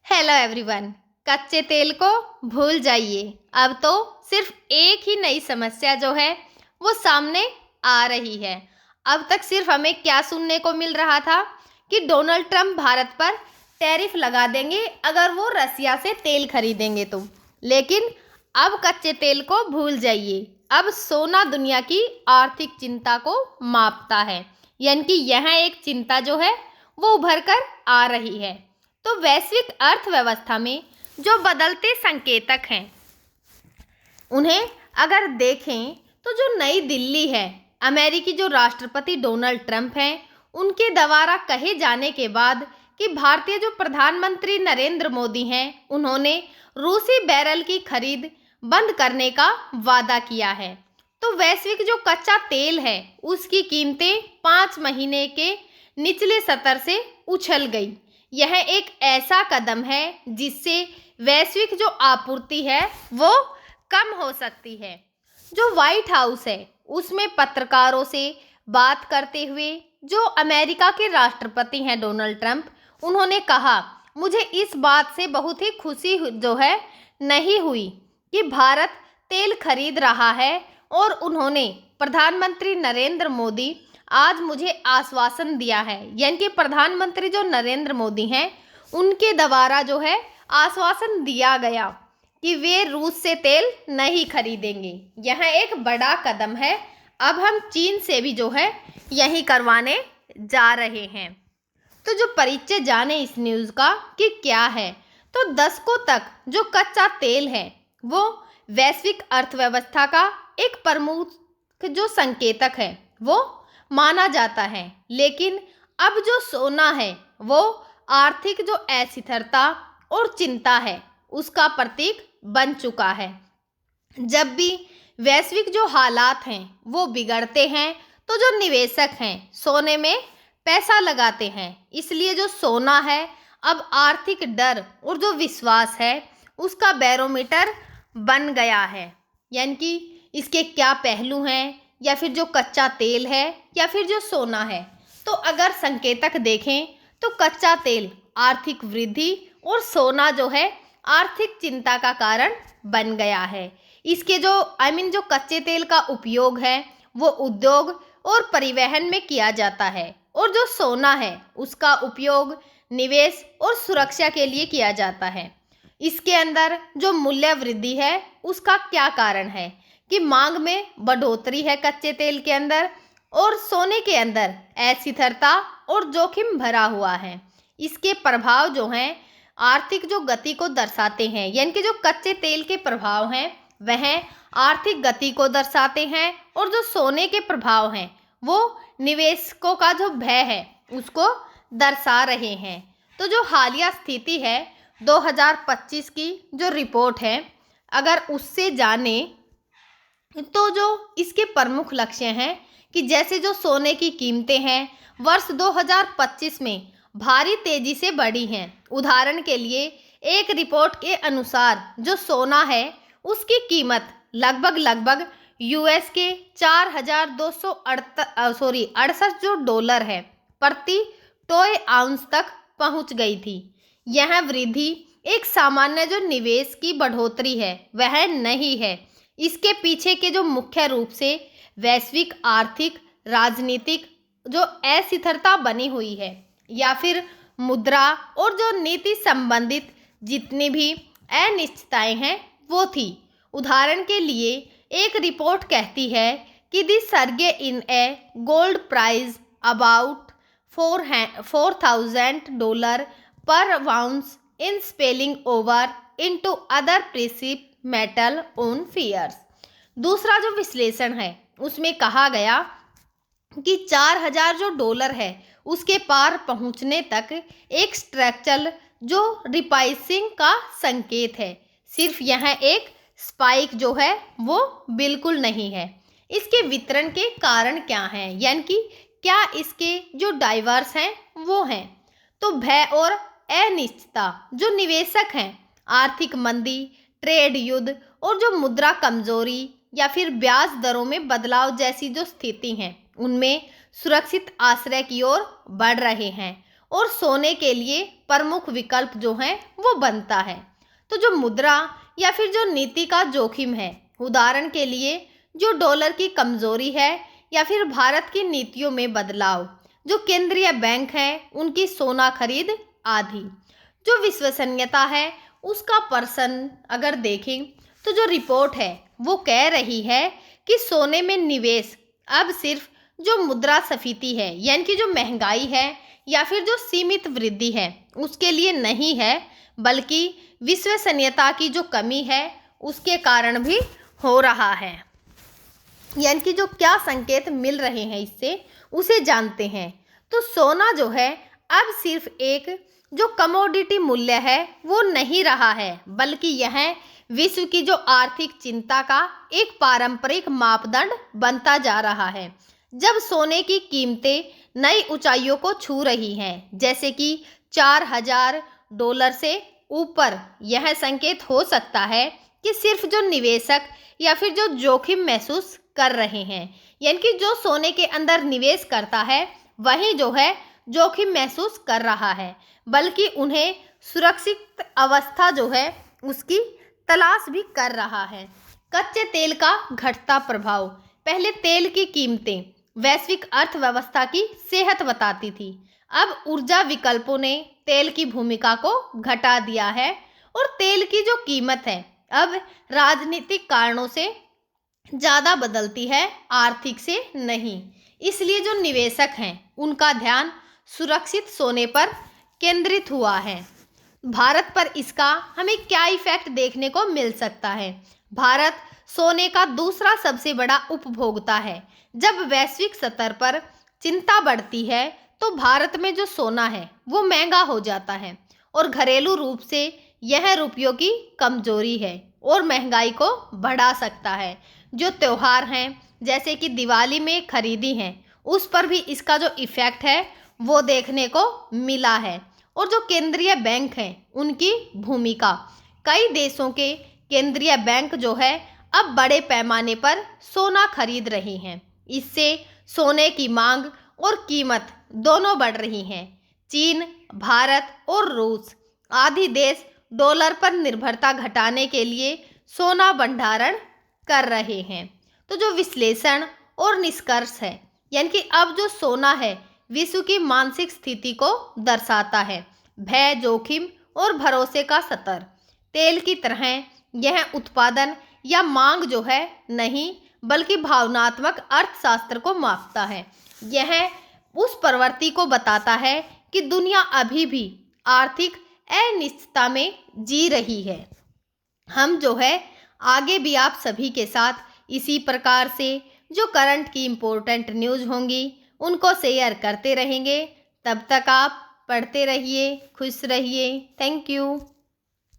Hello everyone. कच्चे तेल को भूल जाइए। अब तो सिर्फ एक ही नई समस्या जो है वो सामने आ रही है। अब तक सिर्फ हमें क्या सुनने को मिल रहा था कि डोनाल्ड ट्रंप भारत पर टैरिफ लगा देंगे अगर वो रसिया से तेल खरीदेंगे तो। लेकिन अब कच्चे तेल को भूल जाइए। अब सोना दुनिया की आर्थिक चिंता को मापता है, यानी कि यह एक चिंता जो है वो उभर कर आ रही है। तो वैश्विक अर्थव्यवस्था में जो बदलते संकेतक हैं उन्हें अगर देखें तो जो नई दिल्ली है, अमेरिकी जो राष्ट्रपति डोनाल्ड ट्रंप हैं, उनके द्वारा कहे जाने के बाद कि भारतीय जो प्रधानमंत्री नरेंद्र मोदी हैं उन्होंने रूसी बैरल की खरीद बंद करने का वादा किया है। तो वैश्विक जो कच्चा तेल है उसकी कीमतें 5 महीने के निचले स्तर से उछल गई। यह एक ऐसा कदम है जिससे वैश्विक जो आपूर्ति है वो कम हो सकती है। जो व्हाइट हाउस है उसमें पत्रकारों से बात करते हुए जो अमेरिका के राष्ट्रपति हैं डोनाल्ड ट्रंप, उन्होंने कहा, मुझे इस बात से बहुत ही खुशी जो है नहीं हुई कि भारत तेल खरीद रहा है और उन्होंने प्रधानमंत्री नरेंद्र मोदी आज मुझे आश्वासन दिया है, यानी कि प्रधानमंत्री जो नरेंद्र मोदी हैं उनके द्वारा जो है आश्वासन दिया गया कि वे रूस से तेल नहीं खरीदेंगे। यह एक बड़ा कदम है। अब हम चीन से भी जो है यही करवाने जा रहे हैं। तो जो परिचय जाने इस न्यूज़ का कि क्या है, तो दशकों तक जो कच्चा तेल है वो वैश्विक अर्थव्यवस्था का एक प्रमुख जो संकेतक है वो माना जाता है। लेकिन अब जो सोना है वो आर्थिक जो अस्थिरता और चिंता है उसका प्रतीक बन चुका है। जब भी वैश्विक जो हालात हैं वो बिगड़ते हैं तो जो निवेशक हैं सोने में पैसा लगाते हैं। इसलिए जो सोना है अब आर्थिक डर और जो विश्वास है उसका बैरोमीटर बन गया है। यानी कि इसके क्या पहलू हैं, या फिर जो कच्चा तेल है या फिर जो सोना है। तो अगर संकेतक देखें तो कच्चा तेल आर्थिक वृद्धि और सोना जो है आर्थिक चिंता का कारण बन गया है। इसके जो जो कच्चे तेल का उपयोग है वो उद्योग और परिवहन में किया जाता है, और जो सोना है उसका उपयोग निवेश और सुरक्षा के लिए किया जाता है। इसके अंदर जो मूल्य वृद्धि है उसका क्या कारण है कि मांग में बढ़ोतरी है कच्चे तेल के अंदर, और सोने के अंदर अस्थिरता और जोखिम भरा हुआ है। इसके प्रभाव जो हैं आर्थिक जो गति को दर्शाते हैं, यानी कि जो कच्चे तेल के प्रभाव हैं वह आर्थिक गति को दर्शाते हैं, और जो सोने के प्रभाव हैं वो निवेशकों का जो भय है उसको दर्शा रहे हैं। तो जो हालिया स्थिति है 2025 की जो रिपोर्ट है, अगर उससे जाने तो जो इसके प्रमुख लक्ष्य हैं कि जैसे जो सोने की कीमतें हैं वर्ष 2025 में भारी तेजी से बढ़ी हैं। उदाहरण के लिए एक रिपोर्ट के अनुसार जो सोना है उसकी कीमत लगभग यूएस के 4,268 जो डॉलर है प्रति टोय आउंस तक पहुंच गई थी। यह वृद्धि एक सामान्य जो निवेश की बढ़ोतरी है वह नहीं है। इसके पीछे के जो मुख्य रूप से वैश्विक आर्थिक राजनीतिक जो अस्थिरता बनी हुई है, या फिर मुद्रा और जो नीति संबंधित जितनी भी अनिश्चितताएं हैं वो थी। उदाहरण के लिए एक रिपोर्ट कहती है कि the surge in a gold price about $4,000 per ounce in spilling over into other precious metal on fears. दूसरा जो विश्लेषण है उसमें कहा गया कि 4,000 जो डॉलर है उसके पार पहुंचने तक एक स्ट्रक्चरल जो रिप्राइसिंग का संकेत है। सिर्फ यह एक स्पाइक जो है वो बिल्कुल नहीं है। इसके वितरण के कारण क्या हैं, यानी कि क्या इसके जो ड्राइवर्स हैं वो हैं। तो भय और अनिश्चितता जो निवेशक हैं आर्थिक मंदी, ट्रेड युद्ध और जो मुद्रा कमजोरी या फिर ब्याज दरों में बदलाव जैसी जो स्थिति हैं उनमें सुरक्षित आश्रय की ओर बढ़ रहे हैं। और सोने के लिए प्रमुख विकल्प जो है वो बनता है। तो जो मुद्रा या फिर जो नीति का जोखिम है, उदाहरण के लिए जो डॉलर की कमजोरी है या फिर भारत की नीतियों में बदलाव, जो केंद्रीय बैंक हैं उनकी सोना खरीद आदि। जो विश्वसनीयता है उसका पर्सन अगर देखें तो जो रिपोर्ट है वो कह रही है कि सोने में निवेश अब सिर्फ जो मुद्रास्फीति है यानी कि जो महंगाई है या फिर जो सीमित वृद्धि है उसके लिए नहीं है, बल्कि विश्वसनीयता की जो कमी है उसके कारण भी हो रहा है। यानी कि जो क्या संकेत मिल रहे हैं इससे उसे जानते हैं। तो सोना जो है अब सिर्फ एक जो कमोडिटी मूल्य है वो नहीं रहा है, बल्कि यह विश्व की जो आर्थिक चिंता का एक पारंपरिक मापदंड बनता जा रहा है। जब सोने की कीमतें नई ऊंचाइयों को छू रही हैं, जैसे कि $4,000 से ऊपर, यह संकेत हो सकता है कि सिर्फ जो निवेशक या फिर जो जोखिम महसूस कर रहे हैं, यानी कि जो सोने के अंदर निवेश करता है वही जो है जोखिम महसूस कर रहा है, बल्कि उन्हें सुरक्षित अवस्था जो है उसकी तलाश भी कर रहा है। कच्चे तेल का घटता प्रभाव। पहले तेल की कीमतें वैश्विक अर्थव्यवस्था की सेहत बताती थी। अब ऊर्जा विकल्पों ने तेल की भूमिका को घटा दिया है और तेल की जो कीमत है अब राजनीतिक कारणों से ज़्यादा बदलती है, आर्थिक से नहीं। इसलिए जो निवेशक हैं उनका ध्यान सुरक्षित सोने पर केंद्रित हुआ है। भारत पर इसका हमें क्या इफेक्ट देखने को मिल सकता है? भारत सोने का दूसरा सबसे बड़ा उपभोक्ता है। जब वैश्विक स्तर पर चिंता बढ़ती है तो भारत में जो सोना है वो महंगा हो जाता है और घरेलू रूप से यह रुपयों की कमजोरी है और महंगाई को बढ़ा सकता है। जो त्योहार हैं जैसे कि दिवाली में खरीदी हैं उस पर भी इसका जो इफेक्ट है वो देखने को मिला है। और जो केंद्रीय बैंक हैं उनकी भूमिका, कई देशों के केंद्रीय बैंक जो है अब बड़े पैमाने पर सोना खरीद रहे हैं। इससे सोने की मांग और कीमत दोनों बढ़ रही हैं। चीन, भारत और रूस आदि देश डॉलर पर निर्भरता घटाने के लिए सोना भंडारण कर रहे हैं। तो जो विश्लेषण और निष्कर्ष है, यानी कि अब जो सोना है विश्व की मानसिक स्थिति को दर्शाता है। भय, जोखिम और भरोसे का स्तर। तेल की तरह यह उत्पादन या मांग जो है नहीं, बल्कि भावनात्मक अर्थशास्त्र को मापता है। यह उस प्रवृत्ति को बताता है कि दुनिया अभी भी आर्थिक अनिश्चितता में जी रही है। हम जो है आगे भी आप सभी के साथ इसी प्रकार से जो करंट की इम्पोर्टेंट न्यूज़ होंगी उनको शेयर करते रहेंगे। तब तक आप पढ़ते रहिए, खुश रहिए। Thank you.